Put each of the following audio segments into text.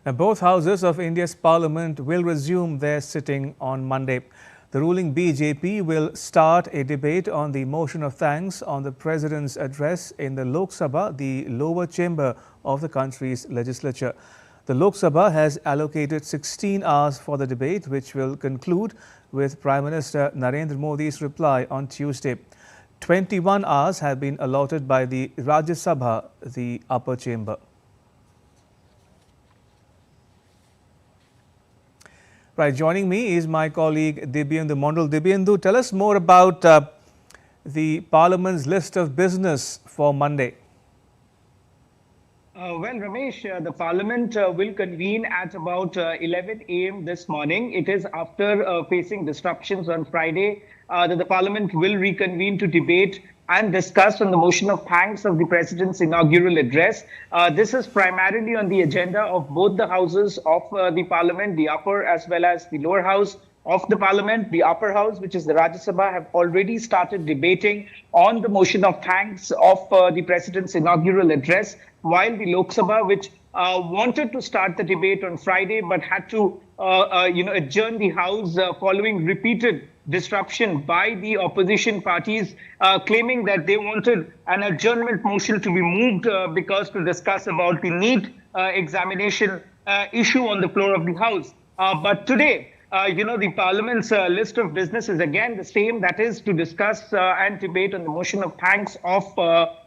Both houses of India's parliament will resume their sitting on Monday. The ruling BJP will start a debate on the motion of thanks on the president's address in the Lok Sabha, the lower chamber of the country's legislature. The Lok Sabha has allocated 16 hours for the debate, which will conclude with Prime Minister Narendra Modi's reply on Tuesday. 21 hours have been allotted by the Rajya Sabha, the upper chamber. Right, joining me is my colleague Dibyendu Mondal. Dibyendu, tell us more about the Parliament's list of business for Monday. Well, Ramesh, the Parliament will convene at about 11 a.m. this morning. It is after facing disruptions on Friday that the Parliament will reconvene to debate and discuss on the motion of thanks of the President's inaugural address. This is primarily on the agenda of both the houses of the Parliament, the upper as well as the lower house of the Parliament. The upper house, which is the Rajya Sabha, have already started debating on the motion of thanks of the President's inaugural address, while the Lok Sabha, which wanted to start the debate on Friday but had to adjourn the House following repeated disruption by the opposition parties, claiming that they wanted an adjournment motion to be moved because to discuss about the NEET examination issue on the floor of the House. But today, the Parliament's list of business is again the same, that is to discuss and debate on the motion of thanks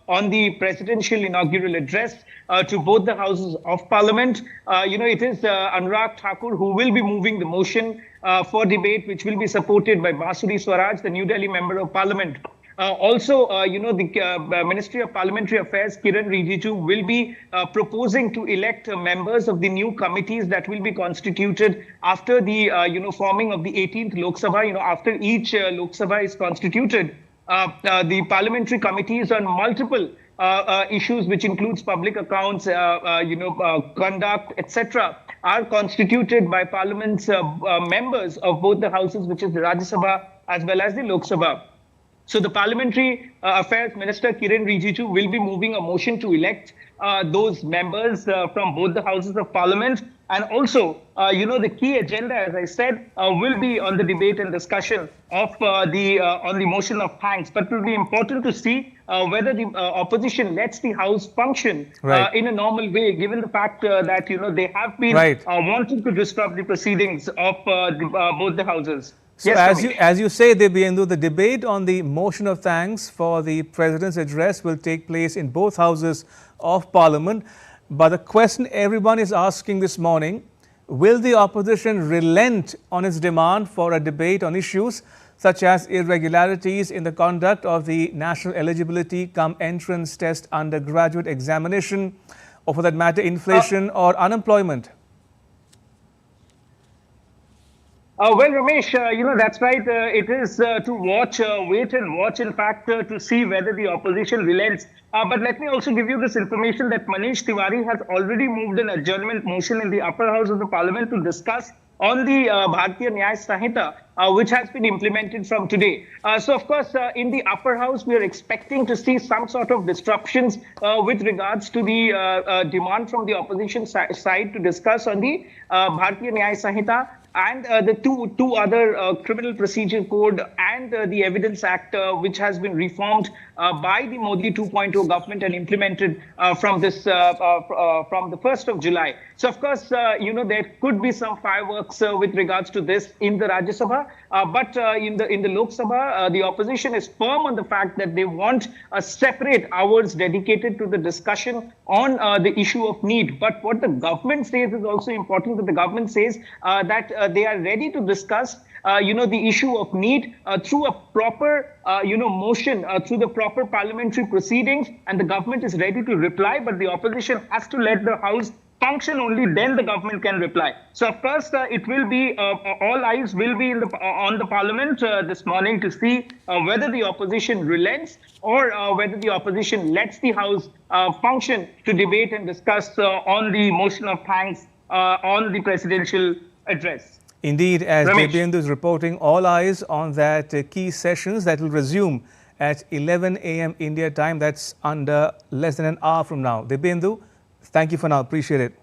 on the presidential inaugural address to both the houses of Parliament. It is Anurag Thakur who will be moving the motion for debate, which will be supported by Basuri Swaraj, the New Delhi Member of Parliament. The Ministry of Parliamentary Affairs, Kiran Rijiju, will be proposing to elect members of the new committees that will be constituted after the, forming of the 18th Lok Sabha. After each Lok Sabha is constituted, the parliamentary committees on multiple issues, which includes public accounts, conduct, etc., are constituted by Parliament's members of both the houses, which is the Rajya Sabha as well as the Lok Sabha. So the Parliamentary Affairs Minister Kiran Rijiju will be moving a motion to elect those members from both the houses of Parliament. And also, the key agenda, as I said, will be on the debate and discussion of on the motion of thanks. But it will be important to see whether the opposition lets the House function in a normal way, given the fact that they have been wanting to disrupt the proceedings of both the houses. So yes, as you say, Dibyendu, the debate on the motion of thanks for the President's address will take place in both houses of Parliament. But the question everyone is asking this morning, will the opposition relent on its demand for a debate on issues such as irregularities in the conduct of the National Eligibility cum Entrance Test undergraduate examination, or for that matter, inflation or unemployment? Well, Ramesh, that's right. It is to watch, wait and watch, in fact, to see whether the opposition relents. But let me also give you this information that Manish Tiwari has already moved an adjournment motion in the upper house of the Parliament to discuss on the Bharatiya Nyaya Sanhita, which has been implemented from today. So, of course, in the upper house, we are expecting to see some sort of disruptions with regards to the demand from the opposition side to discuss on the Bharatiya Nyaya Sanhita and the two other Criminal Procedure Code and the Evidence Act, which has been reformed by the Modi 2.0 government and implemented from the 1st of July. So, of course, there could be some fireworks with regards to this in the Rajya Sabha, but in the Lok Sabha, the opposition is firm on the fact that they want a separate hours dedicated to the discussion on the issue of NEET. But what the government says is also important, that the government says that they are ready to discuss the issue of NEET through a proper, motion, through the proper parliamentary proceedings, and the government is ready to reply, but the opposition has to let the House function, only then the government can reply. So, of course, it will be, all eyes will be on the Parliament this morning to see whether the opposition relents or whether the opposition lets the House function to debate and discuss on the motion of thanks on the presidential address. Indeed, as Dibyendu is reporting, all eyes on that key sessions that will resume at 11 a.m. India time. That's under less than an hour from now. Dibyendu, thank you for now. Appreciate it.